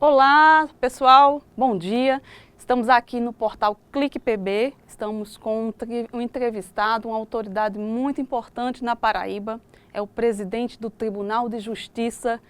Olá, pessoal, bom dia. Estamos aqui no portal Clique PB, estamos com um entrevistado, uma autoridade muito importante na Paraíba, é o presidente do Tribunal de Justiça,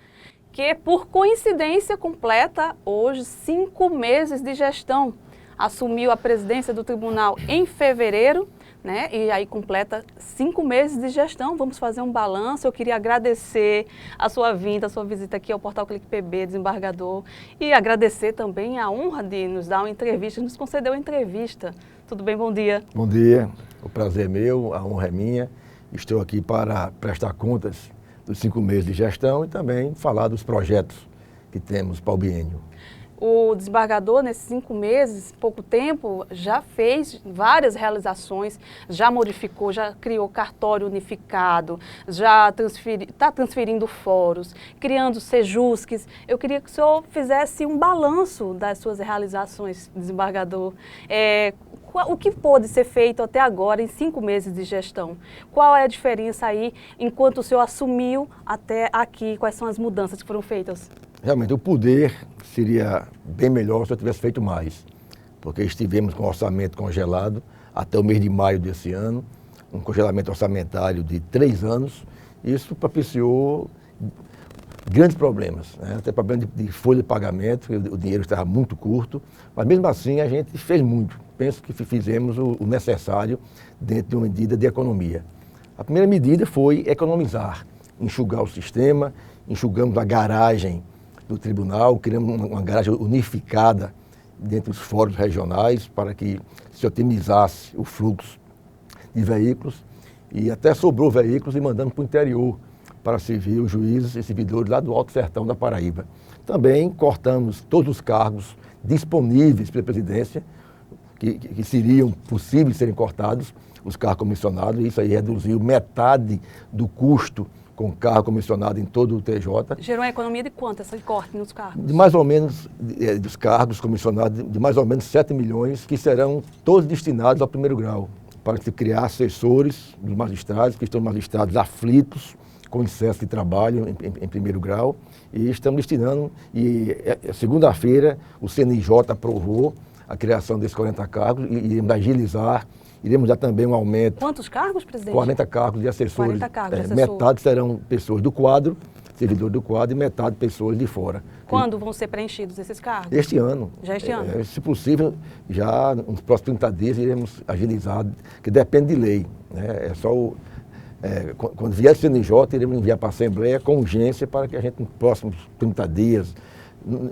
que por coincidência completa hoje 5 meses de gestão. Assumiu a presidência do tribunal em fevereiro, né? E aí completa 5 meses de gestão. Vamos fazer um balanço. Eu queria agradecer a sua vinda, a sua visita aqui ao portal Clique PB, desembargador, e agradecer também a honra de nos dar uma entrevista, nos concedeu uma entrevista. Tudo bem? Bom dia. Bom dia, o prazer é meu, a honra é minha. Estou aqui para prestar contas dos 5 meses de gestão e também falar dos projetos que temos para o biênio. O desembargador, nesses 5 meses, pouco tempo, já fez várias realizações, já modificou, já criou cartório unificado, já está transferindo fóruns, criando sejusques. Eu queria que o senhor fizesse um balanço das suas realizações, desembargador. O que pôde ser feito até agora em 5 meses de gestão? Qual é a diferença aí, enquanto o senhor assumiu até aqui? Quais são as mudanças que foram feitas? Realmente, o poder seria bem melhor se eu tivesse feito mais, porque estivemos com o orçamento congelado até o mês de maio desse ano, um congelamento orçamentário de 3 anos. Isso propiciou grandes problemas, né? Até problema de folha de pagamento, o dinheiro estava muito curto, mas mesmo assim a gente fez muito. Penso que fizemos o necessário dentro de uma medida de economia. A primeira medida foi economizar, enxugar o sistema, enxugamos a garagem do tribunal, criamos uma garagem unificada dentro dos fóruns regionais para que se otimizasse o fluxo de veículos e até sobrou veículos e mandamos para o interior para servir os juízes e servidores lá do Alto Sertão da Paraíba. Também cortamos todos os cargos disponíveis pela presidência, que seriam possíveis serem cortados, os cargos comissionados, e isso aí reduziu metade do custo com carro comissionado em todo o TJ. Gerou uma economia de quanto esse corte nos cargos? De mais ou menos, dos cargos comissionados, de mais ou menos 7 milhões, que serão todos destinados ao primeiro grau, para se criar assessores dos magistrados, que estão magistrados aflitos, com excesso de trabalho em primeiro grau, e estamos destinando, e segunda-feira o CNJ aprovou a criação desses 40 cargos, e iremos agilizar. Iremos dar também um aumento. Quantos cargos, presidente? 40 cargos de assessores. 40 cargos de assessor. Metade serão pessoas do quadro, servidores do quadro, e metade pessoas de fora. Quando vão ser preenchidos esses cargos? Este ano. Já este ano? Se possível, já nos próximos 30 dias iremos agilizar, que depende de lei, né? Quando vier o CNJ, iremos enviar para a Assembleia com urgência para que a gente, nos próximos 30 dias,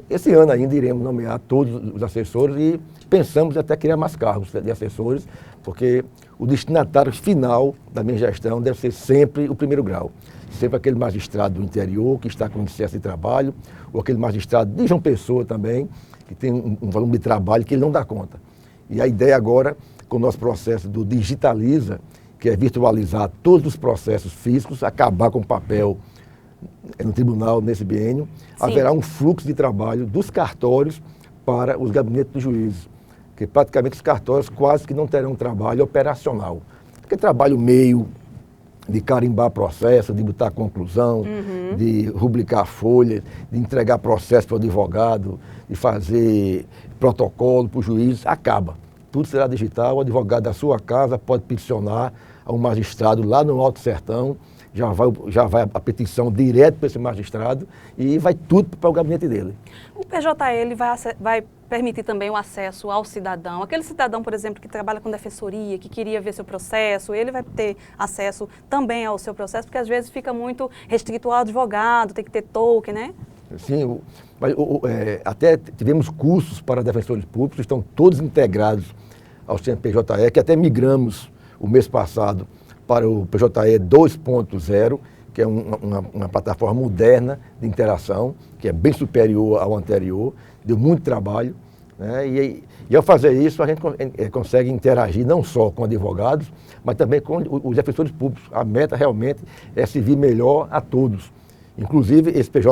esse ano ainda iremos nomear todos os assessores e pensamos até criar mais cargos de assessores, porque o destinatário final da minha gestão deve ser sempre o primeiro grau. Sempre aquele magistrado do interior que está com excesso de trabalho, ou aquele magistrado de João Pessoa também, que tem um volume de trabalho que ele não dá conta. E a ideia agora, com o nosso processo do Digitaliza, que é virtualizar todos os processos físicos, acabar com o papel no tribunal nesse biênio, haverá um fluxo de trabalho dos cartórios para os gabinetes dos juízes, que praticamente os cartórios quase que não terão trabalho operacional. Porque trabalho meio de carimbar processo, de botar conclusão, de rubricar folha, de entregar processo para o advogado, de fazer protocolo para o juiz, acaba. Tudo será digital, o advogado da sua casa pode peticionar a um magistrado lá no Alto Sertão, já vai a petição direto para esse magistrado e vai tudo para o gabinete dele. O PJE vai permitir também o acesso ao cidadão. Aquele cidadão, por exemplo, que trabalha com defensoria, que queria ver seu processo, ele vai ter acesso também ao seu processo, porque às vezes fica muito restrito ao advogado, tem que ter token, né? Sim, mas até tivemos cursos para defensores públicos, estão todos integrados ao sistema PJE, que até migramos o mês passado para o PJE 2.0, que é uma plataforma moderna de interação, que é bem superior ao anterior, deu muito trabalho, né? E ao fazer isso, a gente consegue interagir não só com advogados, mas também com os defensores públicos. A meta realmente é servir melhor a todos. Inclusive, esse PJE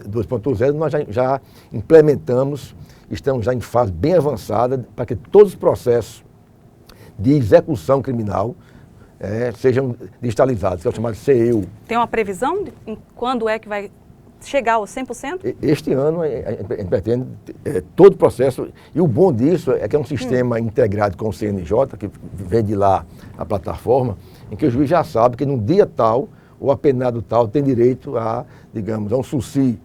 2.0 nós já implementamos, estamos já em fase bem avançada para que todos os processos de execução criminal sejam digitalizados, que é o chamado CEU. Tem uma previsão de quando é que vai chegar aos 100%? Este ano a gente pretende todo o processo, e o bom disso é que é um sistema integrado com o CNJ, que vem de lá a plataforma, em que o juiz já sabe que no dia tal, o apenado tal tem direito a, digamos, a um SUSI,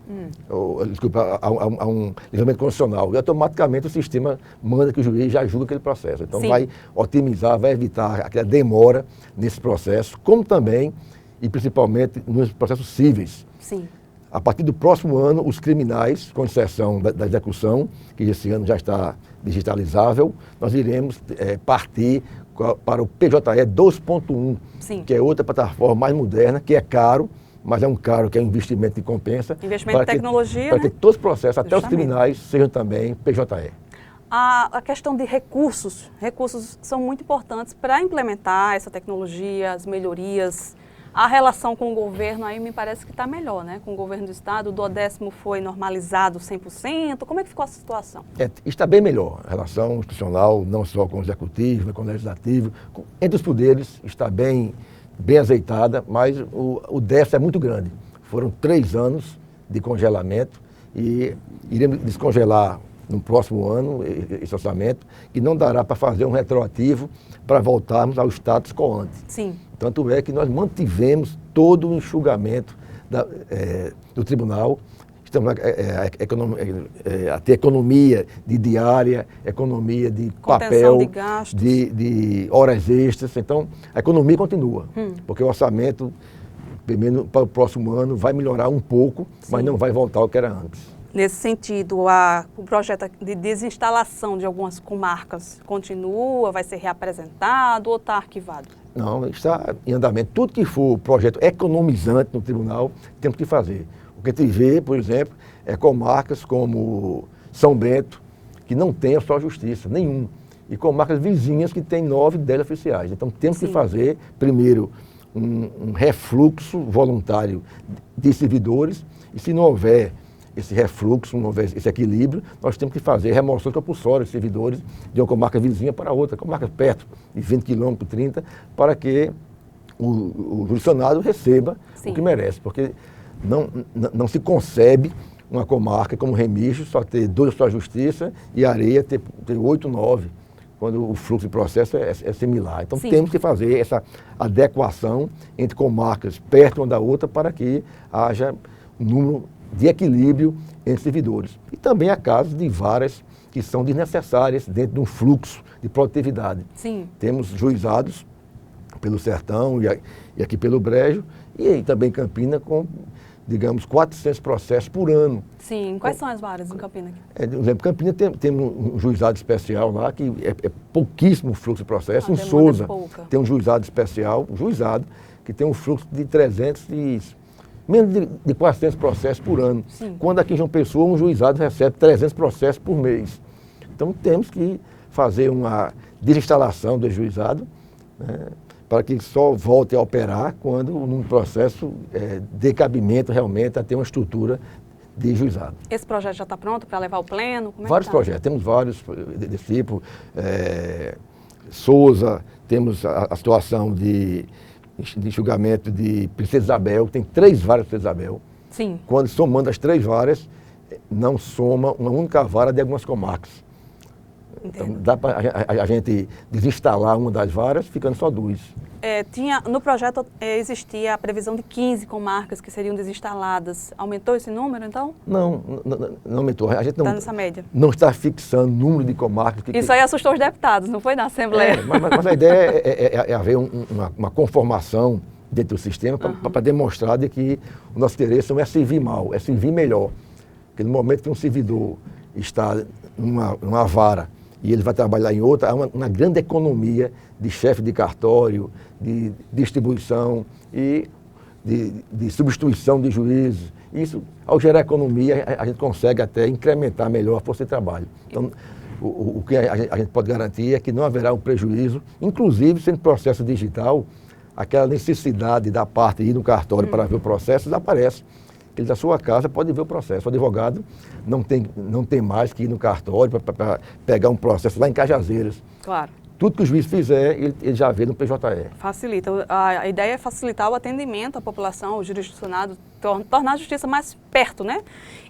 a um livramento condicional. E automaticamente o sistema manda que o juiz já julga aquele processo. Então vai otimizar, vai evitar aquela demora nesse processo, como também, e principalmente, nos processos cíveis. Sim. A partir do próximo ano, os criminais, com exceção da execução, que esse ano já está digitalizável, nós iremos partir para o PJE 2.1, que é outra plataforma mais moderna, que é caro, mas é um caro que é um investimento que compensa. Investimento em tecnologia, para que todos os processos, até os criminais, sejam também PJE. A questão de recursos são muito importantes para implementar essa tecnologia, as melhorias. A relação com o governo aí me parece que está melhor, né? Com o governo do estado, o 10º foi normalizado 100%. Como é que ficou a situação? Está bem melhor. A relação institucional, não só com o executivo, mas com o legislativo, entre os poderes, está bem azeitada, mas o déficit é muito grande. Foram 3 anos de congelamento e iremos descongelar no próximo ano esse orçamento, que não dará para fazer um retroativo para voltarmos ao status quo ante. Sim. Tanto é que nós mantivemos todo o enxugamento do tribunal. Estamos a ter economia de diária, economia de papel, de gastos, de horas extras. Então, a economia continua, porque o orçamento, primeiro, para o próximo ano, vai melhorar um pouco, mas não vai voltar ao que era antes. Nesse sentido, o projeto de desinstalação de algumas comarcas continua, vai ser reapresentado ou está arquivado? Não, está em andamento. Tudo que for projeto economizante no tribunal, temos que fazer. O que a gente vê, por exemplo, é comarcas como São Bento, que não tem só justiça, nenhum. E comarcas vizinhas que têm 9, 10 oficiais. Então temos que fazer, primeiro, um refluxo voluntário de servidores, e se não houver esse refluxo, não houver esse equilíbrio, nós temos que fazer remoções compulsórias de servidores de uma comarca vizinha para outra, comarca perto, de 20 quilômetros, 30, para que o jurisdicionado receba o que merece, porque não se concebe uma comarca como Remígio só ter 2 para a justiça e Areia ter 8, 9, quando o fluxo de processo é similar. Então temos que fazer essa adequação entre comarcas perto uma da outra para que haja um número de equilíbrio entre servidores. E também há casos de varas que são desnecessárias dentro de um fluxo de produtividade. Sim. Temos juizados pelo Sertão e aqui pelo Brejo, e aí também Campina com, digamos, 400 processos por ano. Sim, quais são as varas em Campina? Por exemplo, Campina tem um juizado especial lá, que é pouquíssimo fluxo de processo. Em Sousa tem um juizado especial, que tem um fluxo de menos de 400 processos por ano. Sim. Quando aqui em João Pessoa, um juizado recebe 300 processos por mês. Então temos que fazer uma desinstalação do juizado, né, para que só volte a operar quando num processo dê cabimento realmente a ter uma estrutura de juizado. Esse projeto já está pronto para levar ao pleno? Vários projetos, temos vários desse tipo. Sousa, temos a situação de enxugamento de Princesa Isabel, tem 3 varas de Princesa Isabel. Sim. Quando somando as 3 varas, não soma uma única vara de algumas comarcas. Entendo. Então dá para a gente desinstalar uma das varas, ficando só 2. No projeto existia a previsão de 15 comarcas que seriam desinstaladas. Aumentou esse número, então? Não aumentou. A gente não está nessa média. Não está fixando número de comarcas. Isso aí assustou os deputados, não foi na Assembleia? Mas a ideia é haver uma conformação dentro do sistema para demonstrar de que o nosso interesse não é servir mal, é servir melhor. Porque no momento que um servidor está numa vara e ele vai trabalhar em outra, há uma grande economia de chefe de cartório, de distribuição e de substituição de juízes. Isso, ao gerar economia, a gente consegue até incrementar melhor a força de trabalho. Então, o que a gente pode garantir é que não haverá um prejuízo, inclusive sendo processo digital, aquela necessidade da parte ir no cartório para ver o processo desaparece. Ele da sua casa pode ver o processo. O advogado não tem mais que ir no cartório para pegar um processo lá em Cajazeiras. Claro. tudo que o juiz fizer, ele já vê no PJE. Facilita. A ideia é facilitar o atendimento à população, ao jurisdicionado, tornar a justiça mais perto, né?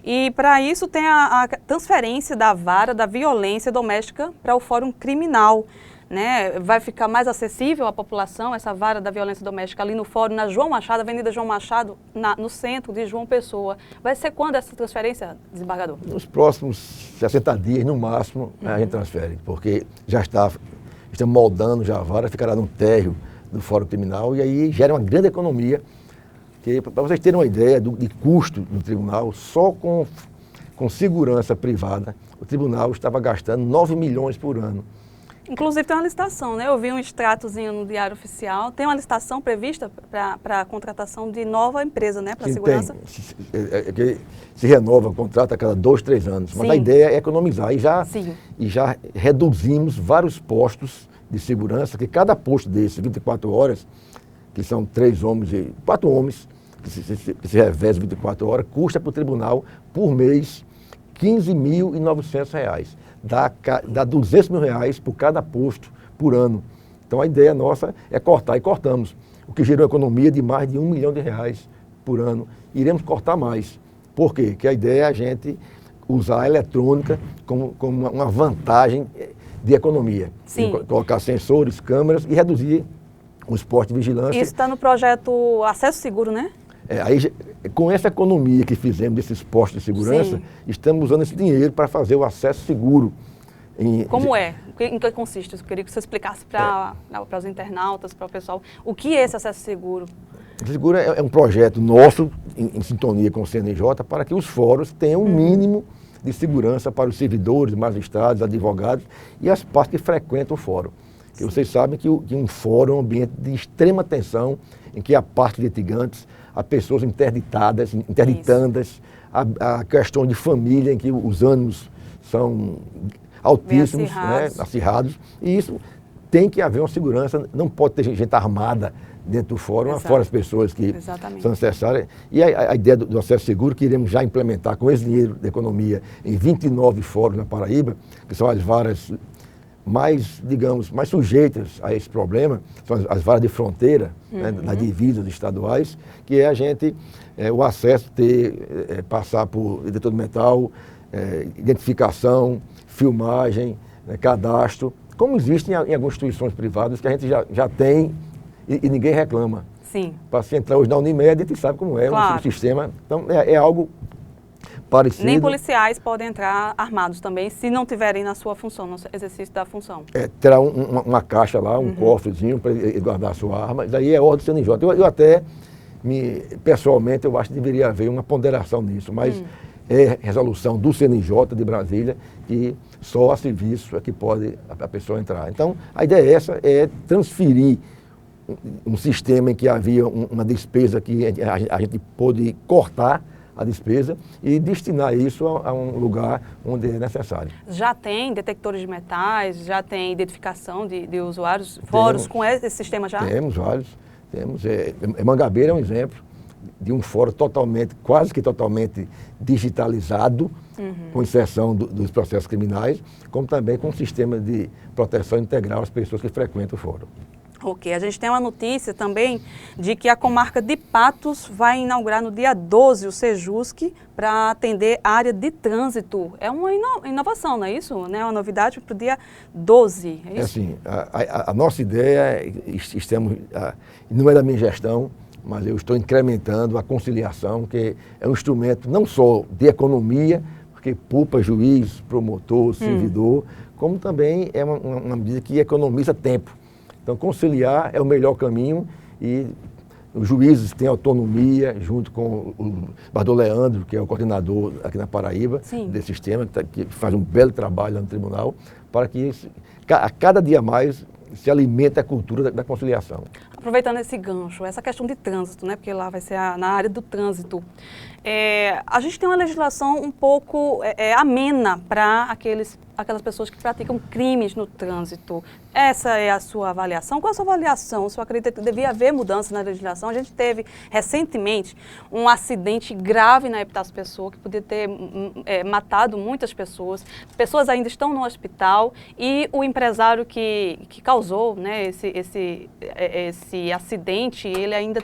E para isso tem a transferência da vara da violência doméstica para o Fórum Criminal, né? Vai ficar mais acessível à população essa vara da violência doméstica ali no Fórum, na João Machado, Avenida João Machado, no centro de João Pessoa. Vai ser quando essa transferência, desembargador? Nos próximos 60 dias, no máximo, a gente transfere, porque estamos moldando já a vara, ficará no térreo do Fórum Criminal e aí gera uma grande economia. Para vocês terem uma ideia de custo do tribunal, só com segurança privada, o tribunal estava gastando 9 milhões por ano. Inclusive tem uma licitação, né? Eu vi um extratozinho no Diário Oficial. Tem uma licitação prevista para a contratação de nova empresa, né? Para a segurança? Tem. Se renova o contrato a cada 2, 3 anos. Mas a ideia é economizar. E já reduzimos vários postos de segurança, que cada posto desse, 24 horas, que são 3 homens e 4 homens, que se revezam 24 horas, custa para o tribunal, por mês, R$ 15.900. Dá R$ 200 mil por cada posto por ano. Então a ideia nossa é cortar, e cortamos, o que gerou economia de mais de R$ 1 milhão por ano. Iremos cortar mais. Por quê? Porque a ideia é a gente usar a eletrônica como uma vantagem de economia. Sim. Colocar sensores, câmeras e reduzir os postos de vigilância. Isso está no projeto Acesso Seguro, né? Aí, com essa economia que fizemos desses postos de segurança, estamos usando esse dinheiro para fazer o acesso seguro. Como é? Em que consiste? Eu queria que você explicasse para os internautas, para o pessoal, o que é esse acesso seguro? O seguro é um projeto nosso, em sintonia com o CNJ, para que os fóruns tenham um mínimo de segurança para os servidores, magistrados, advogados e as partes que frequentam o fórum. Porque vocês sabem que um fórum é um ambiente de extrema tensão, em que a parte de litigantes, há pessoas interditandas, a questão de família, em que os ânimos são altíssimos, acirrados, e isso tem que haver uma segurança, não pode ter gente armada dentro do fórum, fora as pessoas que são necessárias. E a ideia do acesso seguro, que iremos já implementar com esse dinheiro da economia em 29 fóruns na Paraíba, que são as varas mais, digamos, mais sujeitas a esse problema, são as varas de fronteira, nas divisas estaduais, que é a gente, o acesso, passar por detetor de metal, identificação, filmagem, cadastro, como existe em algumas instituições privadas que a gente já tem e ninguém reclama. Sim. Para se entrar hoje na Unimed, a gente sabe como é o sistema. Então, é algo parecido. Nem policiais podem entrar armados também, se não tiverem na sua função, no exercício da função. Terá uma caixa lá, um cofrezinho para ele guardar a sua arma. Daí é ordem do CNJ. Eu até, pessoalmente, eu acho que deveria haver uma ponderação nisso, mas é resolução do CNJ de Brasília e só a serviço é que pode a pessoa entrar. Então, a ideia é essa, é transferir um sistema em que havia uma despesa que a gente pôde cortar a despesa e destinar isso a um lugar onde é necessário. Já tem detectores de metais, já tem identificação de usuários, fóruns com esse sistema já? Temos vários. Mangabeira é um exemplo de um fórum quase que totalmente digitalizado, com exceção dos processos criminais, como também com um sistema de proteção integral às pessoas que frequentam o fórum. Ok, a gente tem uma notícia também de que a comarca de Patos vai inaugurar no dia 12 o Sejusc para atender a área de trânsito. É uma inovação, não é isso? Né? Uma novidade para o dia 12, é isso? Assim, a nossa ideia, não é da minha gestão, mas eu estou incrementando a conciliação, que é um instrumento não só de economia, porque poupa juiz, promotor, servidor, como também é uma medida que economiza tempo. Então, conciliar é o melhor caminho e os juízes têm autonomia, junto com o Bardô Leandro, que é o coordenador aqui na Paraíba, desse sistema, que faz um belo trabalho lá no tribunal, para que a cada dia mais se alimente a cultura da conciliação. Aproveitando esse gancho, essa questão de trânsito, né, porque lá vai ser na área do trânsito, a gente tem uma legislação um pouco amena para aqueles aquelas pessoas que praticam crimes no trânsito. Essa é a sua avaliação? Qual a sua avaliação? O senhor acredita que devia haver mudança na legislação? A gente teve recentemente um acidente grave na Epitácio Pessoa que podia ter matado muitas pessoas. Pessoas ainda estão no hospital e o empresário que causou, né, esse acidente, ele ainda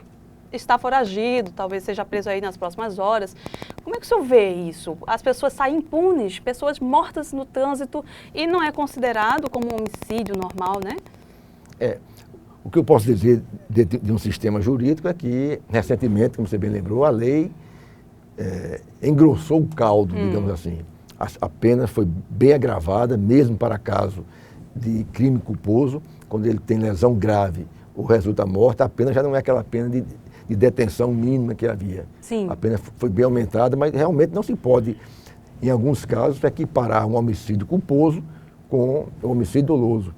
está foragido, talvez seja preso aí nas próximas horas. Como é que o senhor vê isso? As pessoas saem impunes, pessoas mortas no trânsito e não é considerado como um homicídio normal, né? O que eu posso dizer de um sistema jurídico é que, recentemente, como você bem lembrou, a lei engrossou o caldo, digamos assim. A pena foi bem agravada, mesmo para caso de crime culposo, quando ele tem lesão grave ou resulta morta, a pena já não é aquela pena de detenção mínima que havia. Sim. A pena foi bem aumentada, mas realmente não se pode, em alguns casos, equiparar um homicídio culposo com um homicídio doloso.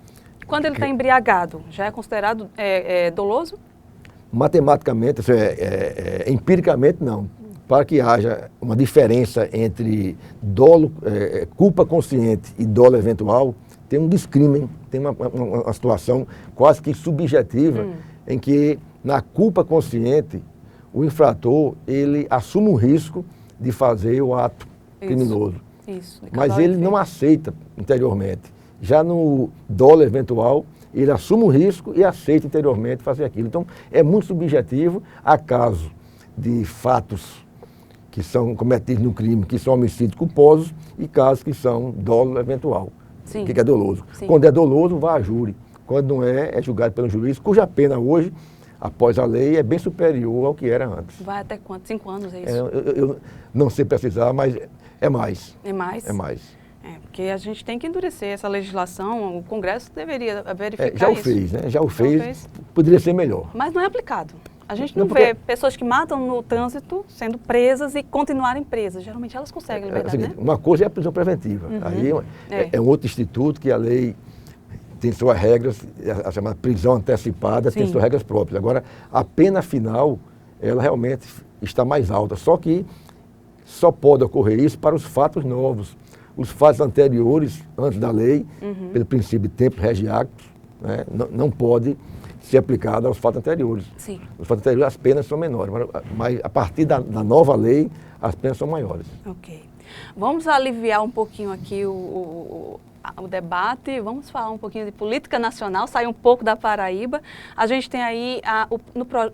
Quando ele está embriagado, já é considerado doloso? Matematicamente, empiricamente não. Para que haja uma diferença entre dolo, culpa consciente e dolo eventual, tem um discrimen, tem uma situação quase que subjetiva em que, na culpa consciente, o infrator ele assume o risco de fazer o ato criminoso. Isso, mas ele não aceita interiormente. Já no dolo eventual, ele assume o risco e aceita interiormente fazer aquilo. Então, é muito subjetivo. Há casos de fatos que são cometidos no crime, que são homicídios culposos, e casos que são dolo eventual, que é doloso. Sim. Quando é doloso, vai a júri. Quando não é julgado pelo juiz, cuja pena hoje, após a lei, é bem superior ao que era antes. Vai até quanto? 5 anos, é isso? Eu não sei precisar, mas é mais. É mais? É mais. Porque a gente tem que endurecer essa legislação, o Congresso deveria verificar já o isso. Fez, né? Já o fez, poderia ser melhor. Mas não é aplicado. A gente não vê pessoas que matam no trânsito sendo presas e continuarem presas. Geralmente elas conseguem liberdade, né? Uma coisa é a prisão preventiva. Aí é um outro instituto que a lei tem suas regras, a chamada prisão antecipada, tem suas regras próprias. Agora, a pena final, ela realmente está mais alta. Só que só pode ocorrer isso para os fatos novos. Os fatos anteriores, antes da lei, pelo princípio de tempus regi actus, né, não pode ser aplicado aos fatos anteriores. Sim. Os fatos anteriores, as penas são menores, mas a partir da nova lei, as penas são maiores. Ok. Vamos aliviar um pouquinho aqui o debate, vamos falar um pouquinho de política nacional, sair um pouco da Paraíba. A gente tem aí,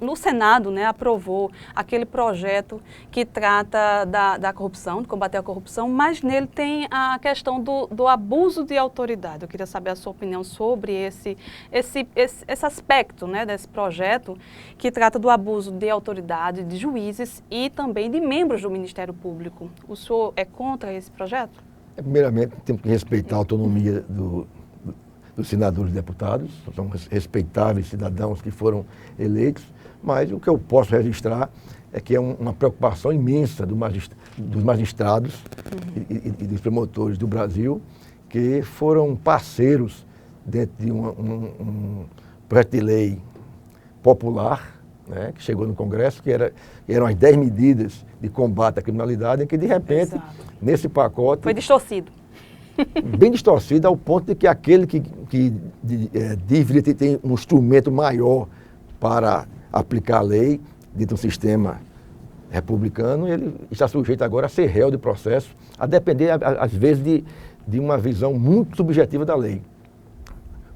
no Senado, né, aprovou aquele projeto que trata da corrupção, de combater a corrupção, mas nele tem a questão do abuso de autoridade. Eu queria saber a sua opinião sobre esse aspecto, né, desse projeto que trata do abuso de autoridade, de juízes e também de membros do Ministério Público. O senhor é contra esse projeto? Primeiramente, temos que respeitar a autonomia dos senadores e deputados, são respeitáveis cidadãos que foram eleitos, mas o que eu posso registrar é que é uma preocupação imensa dos magistrados e dos promotores do Brasil, que foram parceiros dentro de um projeto de lei popular, né, que chegou no Congresso, que eram as 10 medidas de combate à criminalidade, em que, de repente, nesse pacote... Foi distorcido. Bem distorcido, ao ponto de que aquele que deveria ter um instrumento maior para aplicar a lei dentro de um sistema republicano, ele está sujeito agora a ser réu de processo, a depender, às vezes, de uma visão muito subjetiva da lei.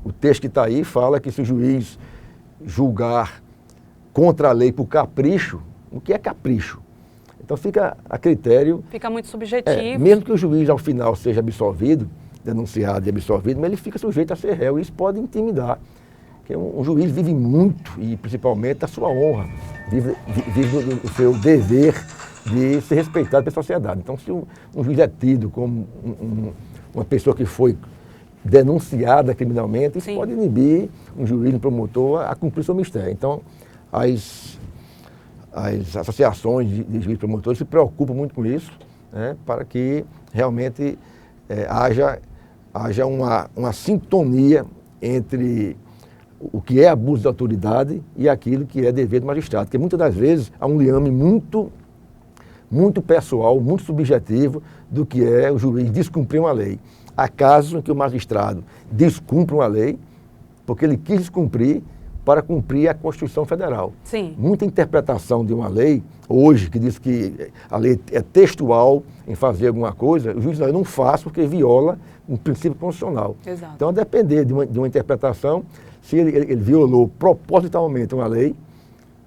O texto que está aí fala que se o juiz julgar contra a lei por capricho, o que é capricho? Então fica a critério... Fica muito subjetivo. Mesmo que o juiz, ao final, seja absolvido, denunciado e absolvido, mas ele fica sujeito a ser réu e isso pode intimidar. Porque um juiz vive muito, e principalmente a sua honra, vive o seu dever de ser respeitado pela sociedade. Então, se um juiz é tido como uma pessoa que foi denunciada criminalmente, isso pode inibir um juiz, um promotor, a cumprir seu mistério. Então, as associações de juízes promotores se preocupam muito com isso, né, para que realmente haja uma sintonia entre o que é abuso de autoridade e aquilo que é dever do magistrado. Porque muitas das vezes há um liame muito muito pessoal, muito subjetivo do que é o juiz descumprir uma lei. Há casos em que o magistrado descumpre uma lei porque ele quis descumprir para cumprir a Constituição Federal. Sim. Muita interpretação de uma lei, hoje, que diz que a lei é textual em fazer alguma coisa, o juiz não faz porque viola um princípio constitucional. Exato. Então, a depender de uma interpretação, se ele violou propositalmente uma lei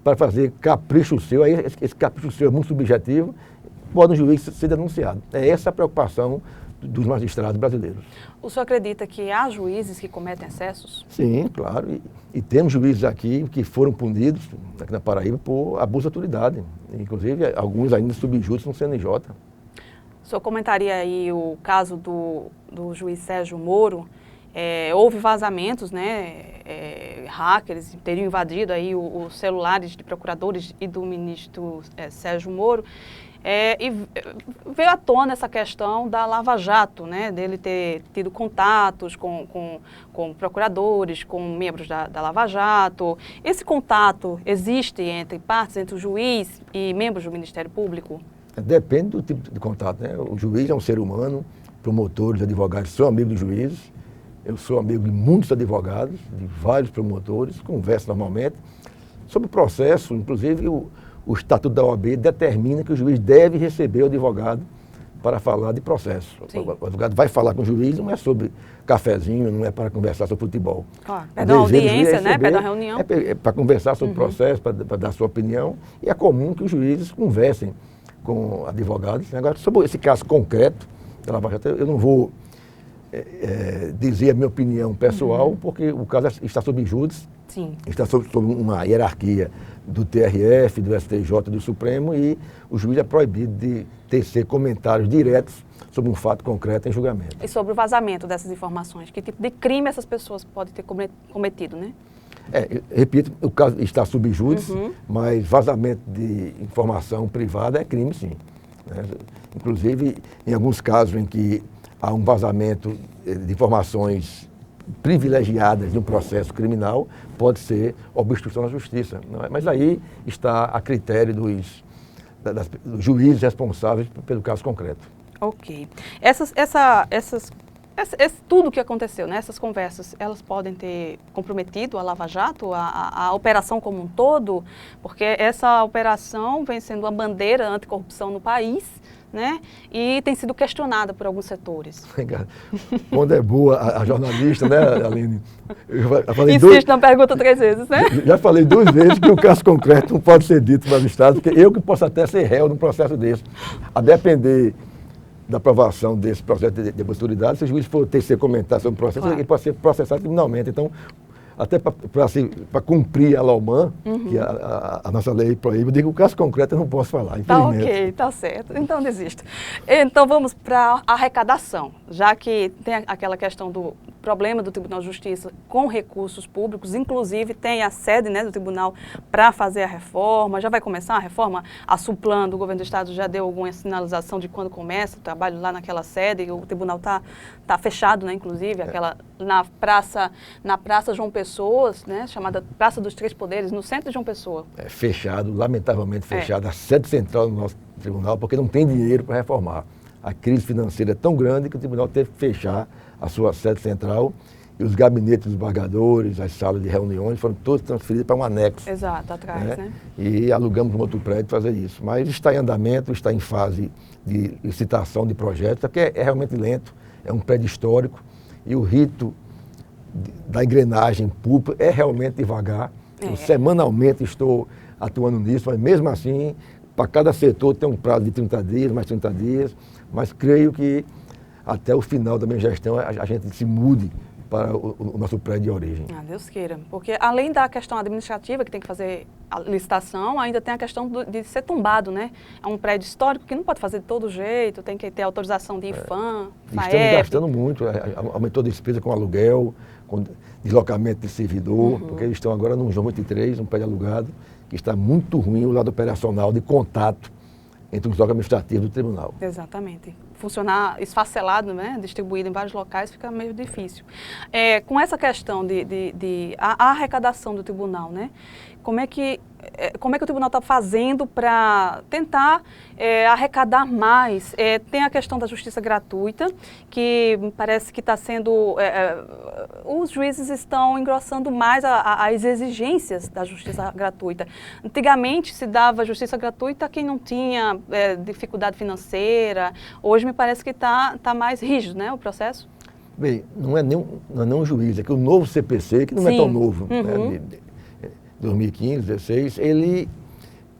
para fazer capricho seu, aí esse capricho seu é muito subjetivo, pode um juiz ser denunciado. É essa a preocupação dos magistrados brasileiros. O senhor acredita que há juízes que cometem excessos? Sim, claro. E temos juízes aqui que foram punidos, aqui na Paraíba, por abuso de autoridade. Inclusive, alguns ainda subjúdice no CNJ. O senhor comentaria aí o caso do juiz Sérgio Moro? Houve vazamentos, né? Hackers teriam invadido aí os celulares de procuradores e do ministro Sérgio Moro. E veio à tona essa questão da Lava Jato, né, dele ter tido contatos com procuradores, com membros da Lava Jato. Esse contato existe entre partes, entre o juiz e membros do Ministério Público? Depende do tipo de contato, né? O juiz é um ser humano, promotores, advogados são amigos dos juízes. Eu sou amigo de muitos advogados, de vários promotores, converso normalmente. Sobre o processo, inclusive, o Estatuto da OAB determina que o juiz deve receber o advogado para falar de processo. Sim. O advogado vai falar com o juiz, não é sobre cafezinho, não é para conversar sobre futebol. Claro. Pede uma audiência, né? Pede uma reunião. É para conversar sobre o processo, para dar sua opinião. E é comum que os juízes conversem com advogados. Agora, sobre esse caso concreto da Lava Jato, eu não vou dizer a minha opinião pessoal, porque o caso está sob júdice. Sim. Está sob uma hierarquia do TRF, do STJ, do Supremo, e o juiz é proibido de tecer comentários diretos sobre um fato concreto em julgamento. E sobre o vazamento dessas informações, que tipo de crime essas pessoas podem ter cometido, né? Repito, o caso está sob júdice, mas vazamento de informação privada é crime, sim. Né? Inclusive, em alguns casos em que há um vazamento de informações privilegiadas de um processo criminal, pode ser obstrução da justiça. Não é? Mas aí está a critério dos juízes responsáveis pelo caso concreto. Ok. Tudo o que aconteceu, né, essas conversas, elas podem ter comprometido a Lava Jato, a operação como um todo, porque essa operação vem sendo uma bandeira anticorrupção no país, né? E tem sido questionada por alguns setores. Quando é boa a jornalista, né, Aline? Insiste na pergunta 3 vezes, né? Já falei 2 vezes que o caso concreto não pode ser dito para o Estado, porque eu que posso até ser réu num processo desse. A depender da aprovação desse processo de autoridade, se o juiz for tecer comentário sobre o processo, claro, ele pode ser processado criminalmente. Então, até para cumprir a LOMAN, que a nossa lei proíbe, eu digo que o caso concreto eu não posso falar, infelizmente. Tá ok, tá certo. Então desisto. Então vamos para a arrecadação, já que tem aquela questão do problema do Tribunal de Justiça com recursos públicos, inclusive tem a sede, né, do tribunal para fazer a reforma, já vai começar a reforma, a Suplan do governo do estado já deu alguma sinalização de quando começa o trabalho lá naquela sede, o tribunal tá fechado, né, inclusive, aquela na Praça João Pessoa, né, chamada Praça dos Três Poderes, no centro de João Pessoa. Fechado, lamentavelmente fechado, a sede central do nosso tribunal, porque não tem dinheiro para reformar. A crise financeira é tão grande que o tribunal teve que fechar a sua sede central e os gabinetes dos embargadores, as salas de reuniões foram todos transferidos para um anexo. Exato, atrás, né? E alugamos um outro prédio para fazer isso. Mas está em andamento, está em fase de licitação de projetos, porque é realmente lento, é um prédio histórico e o rito da engrenagem pública é realmente devagar. Eu semanalmente estou atuando nisso, mas mesmo assim, para cada setor tem um prazo de 30 dias, mais 30 dias, mas creio que até o final da minha gestão a gente se mude para o nosso prédio de origem. Deus queira, porque além da questão administrativa, que tem que fazer a licitação, ainda tem a questão de ser tombado, né? É um prédio histórico que não pode fazer de todo jeito, tem que ter autorização de IFAM, FAEP. Estamos gastando muito, aumentou a despesa com aluguel, com deslocamento de servidor, porque eles estão agora no João 23, um prédio alugado, que está muito ruim o lado operacional de contato entre os órgãos administrativos do tribunal. Exatamente. Funcionar esfacelado, né, distribuído em vários locais, fica meio difícil. Com essa questão a arrecadação do tribunal, né, como é que o tribunal está fazendo para tentar arrecadar mais? Tem a questão da justiça gratuita, que parece que está sendo... os juízes estão engrossando mais as exigências da justiça gratuita. Antigamente se dava justiça gratuita a quem não tinha dificuldade financeira. Hoje me parece que está mais rígido, né, o processo? Bem, não é nem um juiz, é que o novo CPC, que não é tão novo, né, 2015, 2016, ele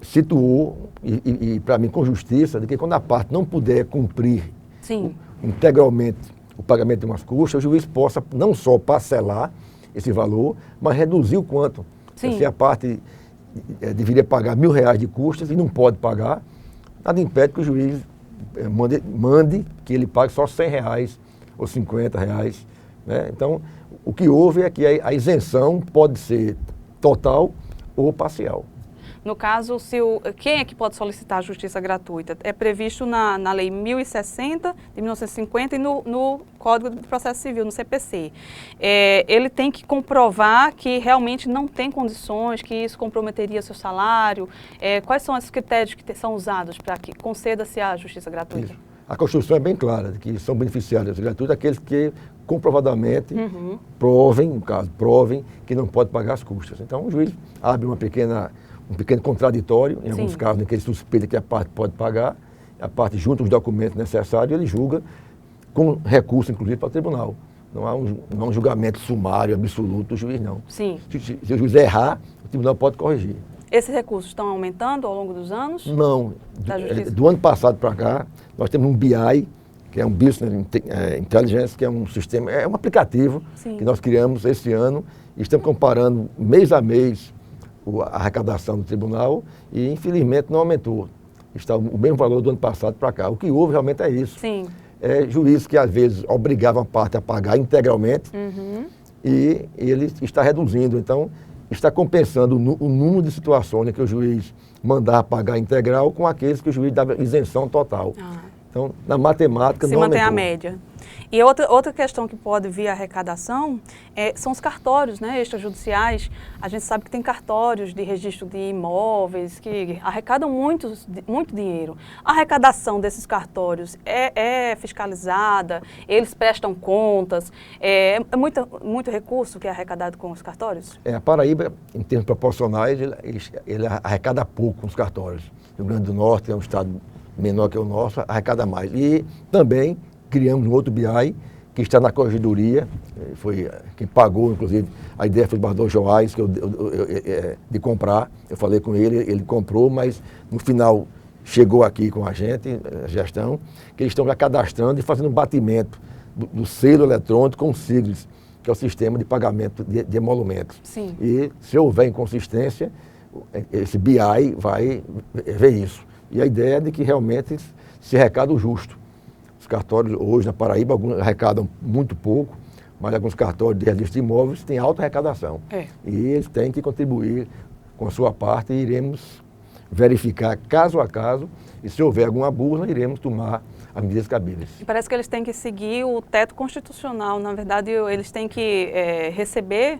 situou, e para mim com justiça, de que quando a parte não puder cumprir integralmente o pagamento de umas custas, o juiz possa não só parcelar esse valor, mas reduzir o quanto. Se a parte deveria pagar R$1.000 de custas e não pode pagar, nada impede que o juiz mande que ele pague só R$100 ou R$50. Né? Então, o que houve é que a isenção pode ser total ou parcial. No caso, quem é que pode solicitar a justiça gratuita? É previsto na Lei 1060 de 1950 e no Código de Processo Civil, no CPC. Ele tem que comprovar que realmente não tem condições, que isso comprometeria seu salário. Quais são os critérios que são usados para que conceda-se a justiça gratuita? Isso. A Constituição é bem clara, de que são beneficiários da gratuita aqueles que comprovadamente provem que não pode pagar as custas. Então, o juiz abre um pequeno contraditório, em alguns casos em que ele suspeita que a parte pode pagar, a parte junta os documentos necessários e ele julga com recurso, inclusive, para o tribunal. Não há um julgamento sumário, absoluto do juiz, não. Sim. Se o juiz errar, o tribunal pode corrigir. Esses recursos estão aumentando ao longo dos anos? Não. Do ano passado para cá, nós temos um BI, que é um Business Intelligence, que é um sistema, é um aplicativo que nós criamos esse ano e estamos comparando mês a mês a arrecadação do tribunal e, infelizmente, não aumentou. Está o mesmo valor do ano passado para cá. O que houve realmente é isso. Sim. Juízes que, às vezes, obrigavam a parte a pagar integralmente e ele está reduzindo. Então, está compensando o número de situações em que o juiz mandava pagar integral com aqueles que o juiz dava isenção total. Então, na matemática se não mantém aumentou. a média. E outra questão que pode vir a arrecadação são os cartórios, né, extrajudiciais. A gente sabe que tem cartórios de registro de imóveis que arrecadam muito dinheiro. A arrecadação desses cartórios é fiscalizada, eles prestam contas, muito recurso que é arrecadado com os cartórios? A Paraíba, em termos proporcionais, ele arrecada pouco com os cartórios. O Rio Grande do Norte é um estado menor que o nosso, arrecada mais. E também criamos um outro BI que está na corregedoria, foi quem pagou, inclusive, a ideia foi do Bardol Joás, de comprar. Eu falei com ele comprou, mas no final chegou aqui com a gente, a gestão, que eles estão já cadastrando e fazendo um batimento do selo eletrônico com o SIGLES, que é o sistema de pagamento de emolumentos. Sim. E se houver inconsistência, esse BI vai ver isso. E a ideia é de que realmente se arrecada o justo. Os cartórios hoje na Paraíba, alguns arrecadam muito pouco, mas alguns cartórios de registro de imóveis têm alta arrecadação. E eles têm que contribuir com a sua parte e iremos verificar caso a caso e se houver algum abuso, iremos tomar as medidas cabíveis. Parece que eles têm que seguir o teto constitucional. Na verdade, eles têm que receber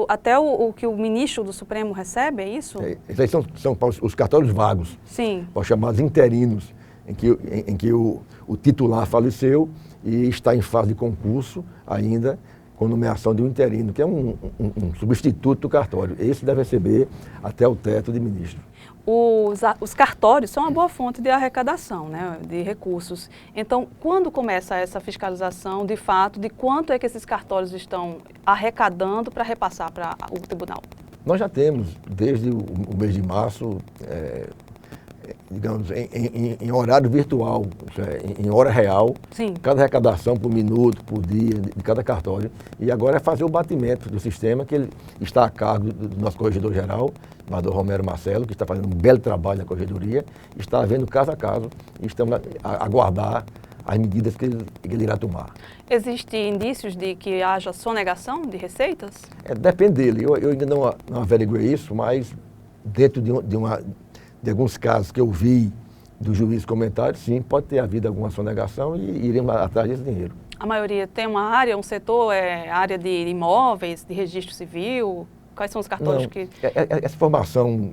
até o que o ministro do Supremo recebe, é isso? Esses aí são os cartórios vagos, os chamados interinos, em que o titular faleceu e está em fase de concurso ainda com nomeação de um interino, que é um substituto do cartório. Esse deve receber até o teto de ministro. Os cartórios são uma boa fonte de arrecadação, né, de recursos. Então, quando começa essa fiscalização, de fato, de quanto é que esses cartórios estão arrecadando para repassar para o tribunal? Nós já temos, desde o mês de março, digamos, em horário virtual, em hora real, cada arrecadação por minuto, por dia, de cada cartório. E agora é fazer o batimento do sistema, que ele está a cargo do nosso corregedor-geral, Bardol Romero Marcelo, que está fazendo um belo trabalho na corregedoria, está vendo caso a caso e estamos a aguardar as medidas que ele irá tomar. Existem indícios de que haja sonegação de receitas? Depende dele. Eu ainda não averiguei isso, mas dentro de alguns casos que eu vi do juiz comentário, sim, pode ter havido alguma sonegação e iremos atrás desse dinheiro. A maioria tem uma área, um setor, área de imóveis, de registro civil? Quais são os cartórios Não, que... essa informação,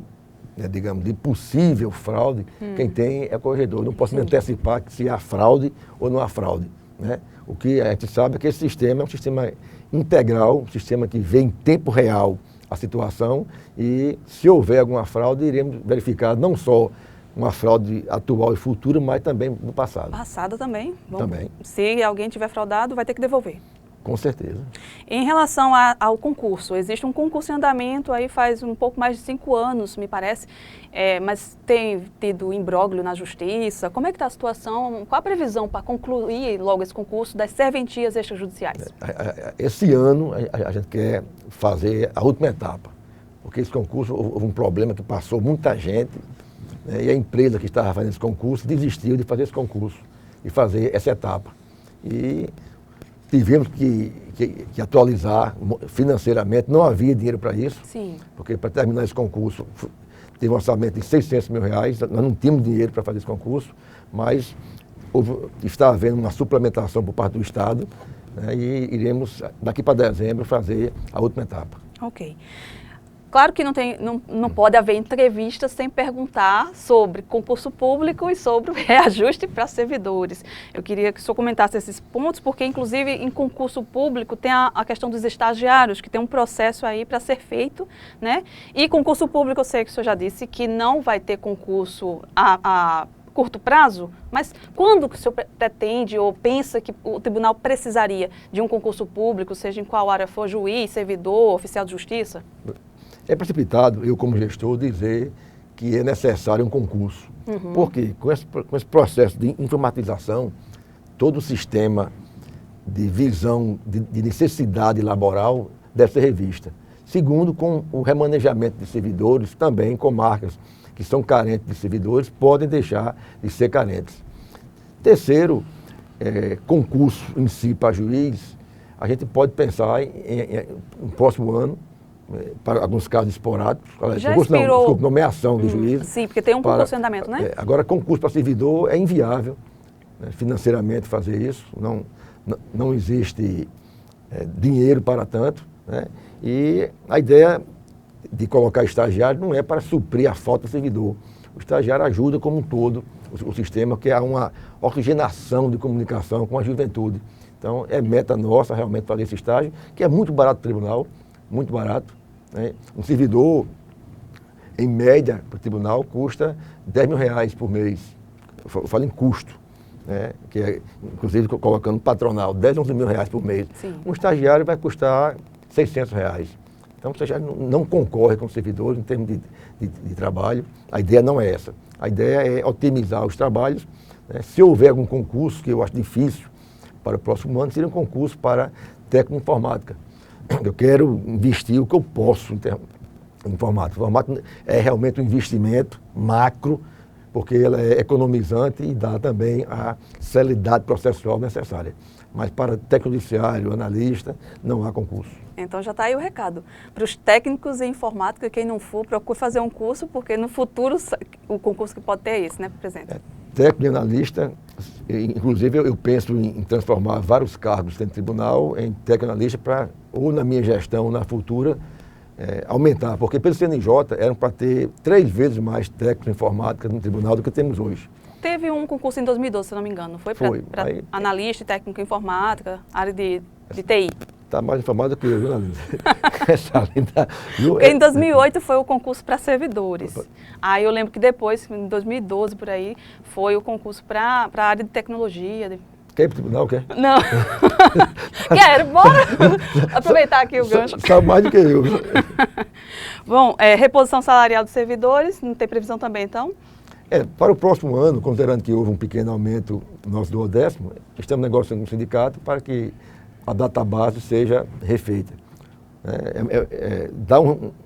né, digamos, de possível fraude, quem tem é o corregedor. Não posso me antecipar se há fraude ou não há fraude, né? O que a gente sabe é que esse sistema é um sistema integral, um sistema que vê em tempo real a situação e, se houver alguma fraude, iremos verificar não só uma fraude atual e futura, mas também no passado. Passada também. Também. Se alguém tiver fraudado, vai ter que devolver. Com certeza. Em relação ao concurso, existe um concurso em andamento aí faz um pouco mais de 5 anos, me parece, mas tem tido imbróglio na justiça. Como é que está a situação? Qual a previsão para concluir logo esse concurso das serventias extrajudiciais? Esse ano a gente quer fazer a última etapa, porque esse concurso houve um problema que passou muita gente, né, e a empresa que estava fazendo esse concurso desistiu de fazer esse concurso e fazer essa etapa. E tivemos que atualizar financeiramente, não havia dinheiro para isso. Sim. Porque para terminar esse concurso teve um orçamento de R$600 mil, nós não tínhamos dinheiro para fazer esse concurso, mas está havendo uma suplementação por parte do Estado, né, e iremos, daqui para dezembro, fazer a última etapa. Ok. Claro que não pode haver entrevista sem perguntar sobre concurso público e sobre o reajuste para servidores. Eu queria que o senhor comentasse esses pontos, porque inclusive em concurso público tem a questão dos estagiários, que tem um processo aí para ser feito, né? E concurso público, eu sei que o senhor já disse que não vai ter concurso a curto prazo, mas quando que o senhor pretende ou pensa que o tribunal precisaria de um concurso público, seja em qual área for, juiz, servidor, oficial de justiça? É precipitado, eu como gestor, dizer que é necessário um concurso. Porque com esse processo de informatização, todo o sistema de visão de necessidade laboral deve ser revista. Segundo, com o remanejamento de servidores, também comarcas que são carentes de servidores podem deixar de ser carentes. Terceiro, concurso em si para juiz, a gente pode pensar no próximo ano, para alguns casos esporádicos. Já expirou... nomeação do juiz. Sim, porque tem um concurso em andamento, né? Agora, concurso para servidor é inviável, né, financeiramente fazer isso, não existe dinheiro para tanto, né? E a ideia de colocar estagiário não é para suprir a falta do servidor. O estagiário ajuda como um todo o sistema, que há uma oxigenação de comunicação com a juventude. Então, é meta nossa realmente fazer esse estágio, que é muito barato para o tribunal, muito barato, né? Um servidor, em média, para o tribunal, custa R$10 mil por mês. Eu falo em custo, né? Que é, inclusive, colocando patronal, R$10, R$11 mil por mês. Sim. Um estagiário vai custar R$600. Então, você já não concorre com o servidor em termos de trabalho. A ideia não é essa. A ideia é otimizar os trabalhos, né? Se houver algum concurso, que eu acho difícil para o próximo ano, seria um concurso para técnico em informática. Eu quero investir o que eu posso em informática. Informática é realmente um investimento macro, porque ela é economizante e dá também a celeridade processual necessária. Mas para técnico judiciário, analista, não há concurso. Então já está aí o recado. Para os técnicos em informática, quem não for, procure fazer um curso, porque no futuro o concurso que pode ter é esse, né, presidente? Técnico e analista, inclusive eu penso em transformar vários cargos dentro do tribunal em técnico e analista para, ou na minha gestão, ou na futura, aumentar. Porque pelo CNJ eram para ter 3 vezes mais técnicos em informática no tribunal do que temos hoje. Teve um concurso em 2012, se não me engano, foi? Para analista e técnico em informática, área de TI. Está mais informado que eu, jornalista. Porque em 2008 foi o concurso para servidores. Aí eu lembro que depois, em 2012 por aí, foi o concurso para a área de tecnologia. Quer ir para o tribunal, quer? Não. Quero, bora aproveitar aqui o gancho. Sabe mais do que eu. Bom, reposição salarial dos servidores, não tem previsão também, então? Para o próximo ano, considerando que houve um pequeno aumento no nosso duodécimo, estamos negociando com o sindicato para que a database seja refeita. Dar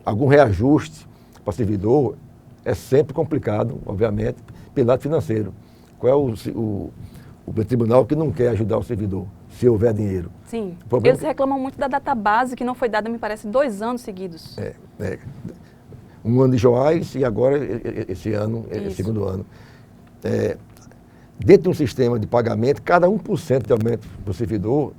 algum reajuste para o servidor é sempre complicado, obviamente, pelo lado financeiro. Qual é o tribunal que não quer ajudar o servidor, se houver dinheiro? Sim, eles reclamam muito da database que não foi dada, me parece, 2 anos seguidos. Um ano de Joás e agora esse ano, segundo ano. Dentro de um sistema de pagamento, cada 1% de aumento do servidor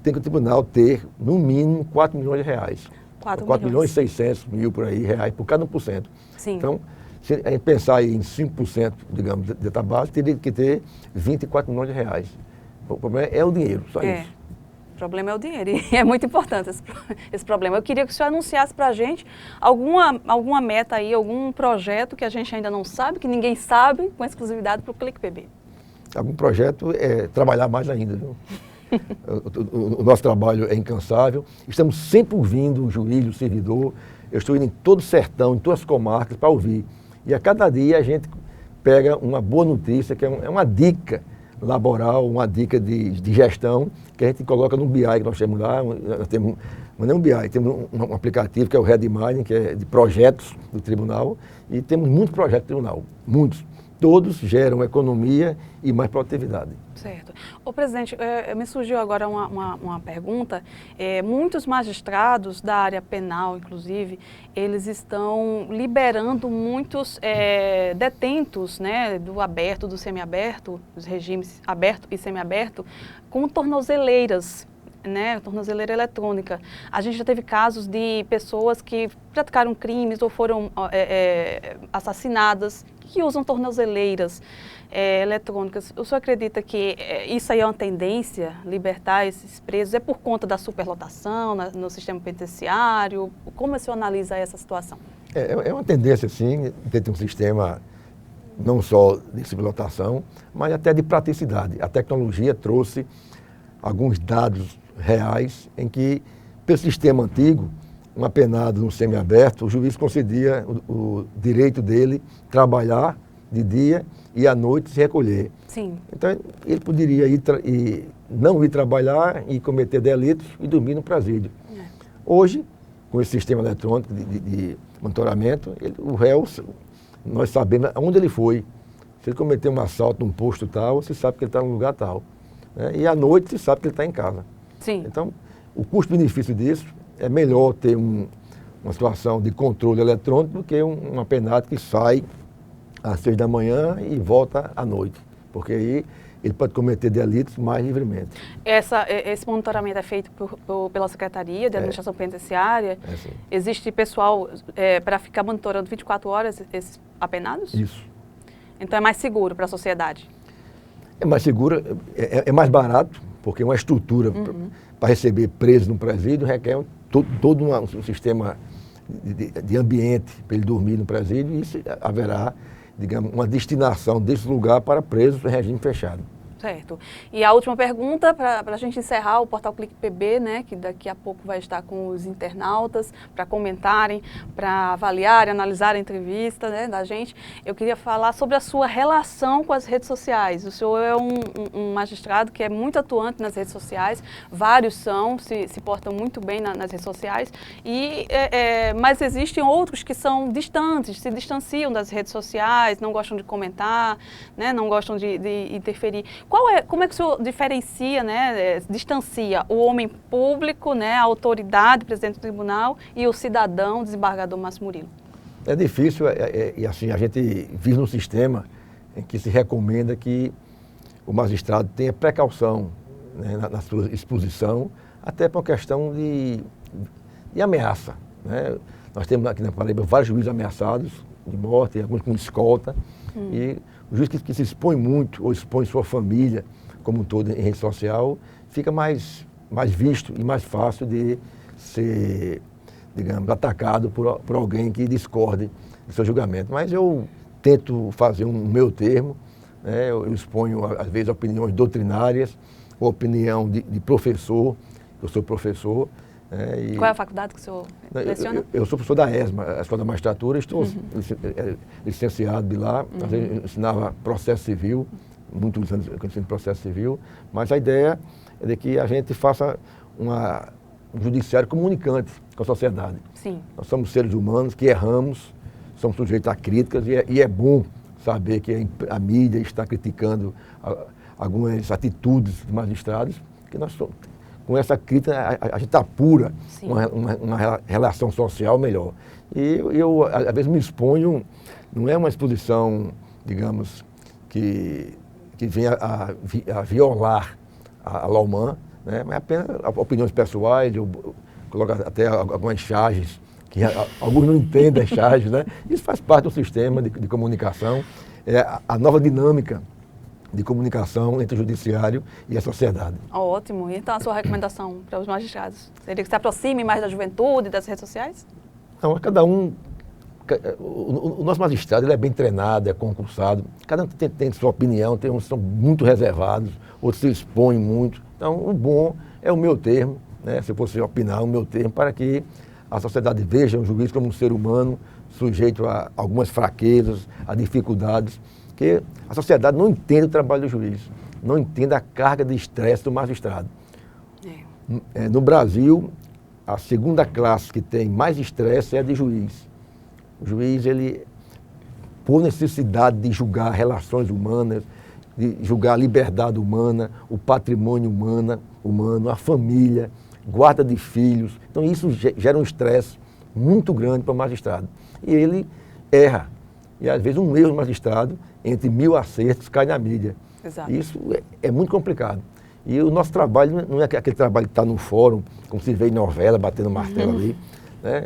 tem que o tribunal ter, no mínimo, R$4 milhões. 4 milhões e 600 mil por aí, reais por cada 1%. Sim. Então, se a gente pensar aí em 5%, digamos, de database, teria que ter 24 milhões de reais. O problema é o dinheiro, só isso. O problema é o dinheiro e é muito importante esse problema. Eu queria que o senhor anunciasse para a gente alguma meta aí, algum projeto que a gente ainda não sabe, que ninguém sabe, com exclusividade para o Clique PB. Algum projeto é trabalhar mais ainda, viu? O nosso trabalho é incansável. Estamos sempre ouvindo o juiz, o servidor. Eu estou indo em todo o sertão, em todas as comarcas para ouvir. E a cada dia a gente pega uma boa notícia, que é uma dica laboral, uma dica de gestão, que a gente coloca no BI que nós temos lá. Nós temos, não é um BI, temos um aplicativo que é o Redmine, que é de projetos do tribunal. E temos muitos projetos do tribunal, muitos. Todos geram economia e mais produtividade. Certo. Ô, presidente, me surgiu agora uma pergunta. Muitos magistrados da área penal, inclusive, eles estão liberando muitos detentos, né, do aberto, do semiaberto, dos regimes aberto e semiaberto, com tornozeleiras, né, tornozeleira eletrônica. A gente já teve casos de pessoas que praticaram crimes ou foram assassinadas, que usam tornozeleiras eletrônicas. O senhor acredita que isso aí é uma tendência, libertar esses presos? É por conta da superlotação no sistema penitenciário? Como o senhor analisa essa situação? É uma tendência, sim, de ter um sistema não só de superlotação, mas até de praticidade. A tecnologia trouxe alguns dados reais em que, pelo sistema antigo, um apenado no semiaberto, o juiz concedia o direito dele trabalhar de dia e à noite se recolher. Sim. Então, ele poderia não ir trabalhar e cometer delitos e dormir no presídio. Hoje, com esse sistema eletrônico de monitoramento, o réu, nós sabemos onde ele foi. Se ele cometer um assalto num posto tal, você sabe que ele está num lugar tal. Né? E à noite, você sabe que ele está em casa. Sim. Então, o custo-benefício disso é melhor ter uma situação de controle eletrônico do que um apenado que sai às 6 da manhã e volta à noite, porque aí ele pode cometer delitos mais livremente. Esse monitoramento é feito pela Secretaria de Administração Penitenciária? Sim. Existe pessoal para ficar monitorando 24 horas esses apenados? Isso. Então é mais seguro para a sociedade? É mais seguro, é mais barato, porque uma estrutura para receber preso no presídio requer todo um sistema de ambiente para ele dormir no presídio, e isso haverá, digamos, uma destinação desse lugar para presos em regime fechado. Certo. E a última pergunta, para a gente encerrar o Portal Clique PB, né, que daqui a pouco vai estar com os internautas para comentarem, para avaliarem, analisar a entrevista, né, da gente. Eu queria falar sobre a sua relação com as redes sociais. O senhor é um magistrado que é muito atuante nas redes sociais, vários se portam muito bem nas redes sociais, mas existem outros que são distantes, se distanciam das redes sociais, não gostam de comentar, né, não gostam de interferir. Como é que o senhor diferencia, né, distancia o homem público, né, a autoridade, presidente do tribunal, e o cidadão, desembargador Márcio Murilo? É difícil, e assim, a gente vive num sistema em que se recomenda que o magistrado tenha precaução, né, na sua exposição, até por uma questão de ameaça. Né? Nós temos aqui na Paraíba vários juízes ameaçados de morte, alguns com escolta, e o juiz que se expõe muito, ou expõe sua família como um todo em rede social, fica mais visto e mais fácil de ser, digamos, atacado por alguém que discorde do seu julgamento. Mas eu tento fazer um meio termo, né? Eu exponho, às vezes, opiniões doutrinárias, ou opinião de professor, eu sou professor. Qual é a faculdade que o senhor leciona? Eu sou professor da ESMA, a Escola da Magistratura, estou licenciado de lá, eu ensinava processo civil, muitos anos eu ensino processo civil, mas a ideia é de que a gente faça um judiciário comunicante com a sociedade. Sim. Nós somos seres humanos que erramos, somos sujeitos a críticas e é bom saber que a mídia está criticando algumas atitudes de magistrados, que nós somos. Com essa crítica, a gente apura uma relação social melhor. E eu, às vezes, me exponho, não é uma exposição, digamos, que venha a violar a Laumann, né? Mas apenas opiniões pessoais, eu coloca até algumas charges, que alguns não entendem as charges, né? Isso faz parte do sistema de comunicação, a nova dinâmica de comunicação entre o judiciário e a sociedade. Ótimo. E então a sua recomendação para os magistrados? Seria que se aproxime mais da juventude, das redes sociais? Não, cada um... O nosso magistrado ele é bem treinado, é concursado, cada um tem sua opinião, tem uns que são muito reservados, outros se expõem muito. Então, o bom é o meu termo, né? Se eu fosse opinar, o meu termo, para que a sociedade veja o juiz como um ser humano sujeito a algumas fraquezas, a dificuldades, que a sociedade não entende o trabalho do juiz, não entende a carga de estresse do magistrado. No Brasil, a segunda classe que tem mais estresse é a de juiz. O juiz, ele, por necessidade de julgar relações humanas, de julgar a liberdade humana, o patrimônio humano, a família, guarda de filhos. Então isso gera um estresse muito grande para o magistrado. E ele erra. E às vezes um erro do magistrado, entre 1000 acertos, cai na mídia. Exato. Isso é muito complicado. E o nosso trabalho não é aquele trabalho que está no fórum, como se vê em novela, batendo martelo ali. Né?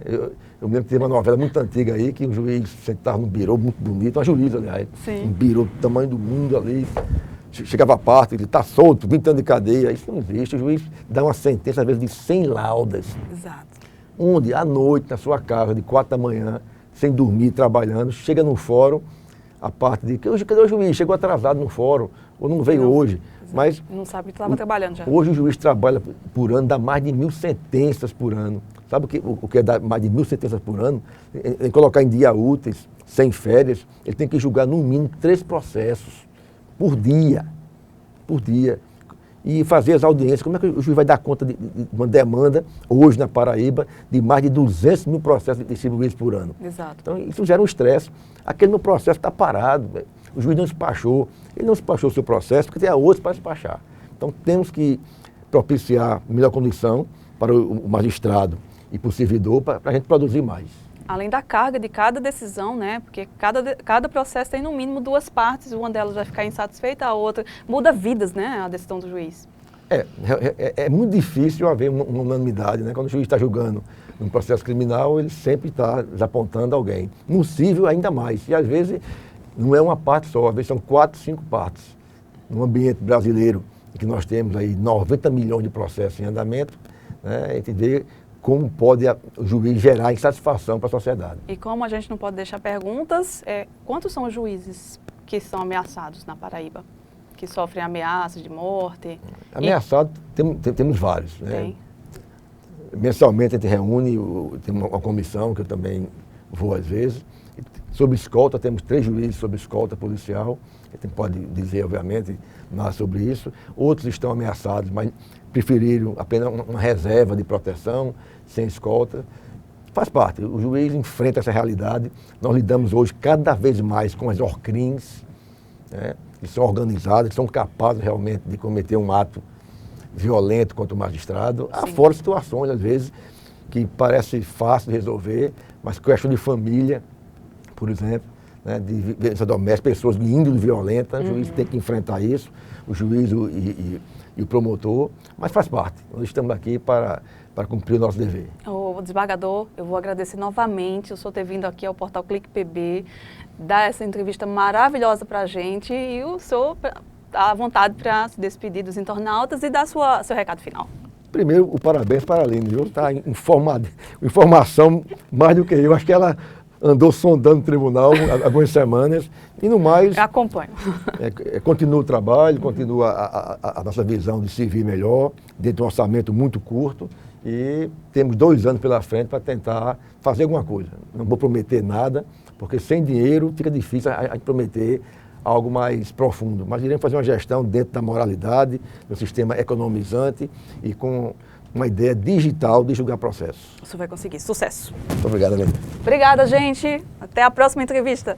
Eu me lembro que teve uma novela muito antiga aí, que o juiz sentava num birô muito bonito, uma juíza, aliás, um birô do tamanho do mundo ali, chegava a parte, ele está solto, 20 anos de cadeia, isso não existe, o juiz dá uma sentença, às vezes, de 100 laudas. Exato. Onde, à noite, na sua casa, de 4 da manhã, sem dormir, trabalhando, chega no fórum, a parte de, cadê o juiz? Chegou atrasado no fórum, ou não veio hoje. Mas não sabe que estava trabalhando já. Hoje o juiz trabalha por ano, dá mais de 1000 sentenças por ano. Sabe o que é dar mais de 1000 sentenças por ano? Em colocar em dia úteis, sem férias, ele tem que julgar no mínimo 3 processos por dia. Por dia. E fazer as audiências. Como é que o juiz vai dar conta de uma demanda, hoje na Paraíba, de mais de 200 mil processos distribuídos por ano? Exato. Então isso gera um estresse. Aquele meu processo está parado, véio. O juiz não despachou. Ele não despachou o seu processo porque tem a outros para despachar. Então temos que propiciar melhor condição para o magistrado e para o servidor para a gente produzir mais. Além da carga de cada decisão, né? Porque cada processo tem no mínimo 2 partes, uma delas vai ficar insatisfeita, a outra muda vidas, né? A decisão do juiz. É muito difícil haver uma unanimidade, né? Quando o juiz está julgando um processo criminal, ele sempre está desapontando alguém. No civil, ainda mais. E às vezes não é uma parte só, às vezes são 4, 5 partes. No ambiente brasileiro, em que nós temos aí 90 milhões de processos em andamento, né? A gente vê como pode o juiz gerar insatisfação para a sociedade. E como a gente não pode deixar perguntas, quantos são os juízes que são ameaçados na Paraíba? Que sofrem ameaças de morte? Ameaçados, temos vários. Né? Tem. Mensalmente a gente reúne, tem uma comissão que eu também vou às vezes. Sobre escolta, temos 3 juízes sobre escolta policial. A gente pode dizer, obviamente, nada sobre isso. Outros estão ameaçados, mas preferiram apenas uma reserva de proteção, sem escolta. Faz parte, o juiz enfrenta essa realidade. Nós lidamos hoje cada vez mais com as ORCRIMs, né, que são organizadas, que são capazes realmente de cometer um ato violento contra o magistrado. Há fora situações, às vezes, que parece fácil de resolver, mas questão de família, por exemplo, né, de violência doméstica, pessoas de índole violenta, o juiz tem que enfrentar isso, o juiz e o promotor, mas faz parte. Nós estamos aqui para cumprir o nosso dever. O desembargador, eu vou agradecer novamente o senhor ter vindo aqui ao portal Clique PB, dar essa entrevista maravilhosa para a gente e o senhor à vontade para se despedir dos internautas e dar seu recado final. Primeiro, o parabéns para a Aline, viu? Está informação mais do que eu. Acho que ela andou sondando o tribunal há algumas semanas e no mais... Eu acompanho. Continua o trabalho, continua a nossa visão de servir melhor, dentro de um orçamento muito curto e temos 2 anos pela frente para tentar fazer alguma coisa. Não vou prometer nada, porque sem dinheiro fica difícil a gente prometer algo mais profundo. Mas iremos fazer uma gestão dentro da moralidade, do sistema economizante e com uma ideia digital de julgar processos. O senhor vai conseguir. Sucesso. Muito obrigado, Helena. Obrigada, gente. Até a próxima entrevista.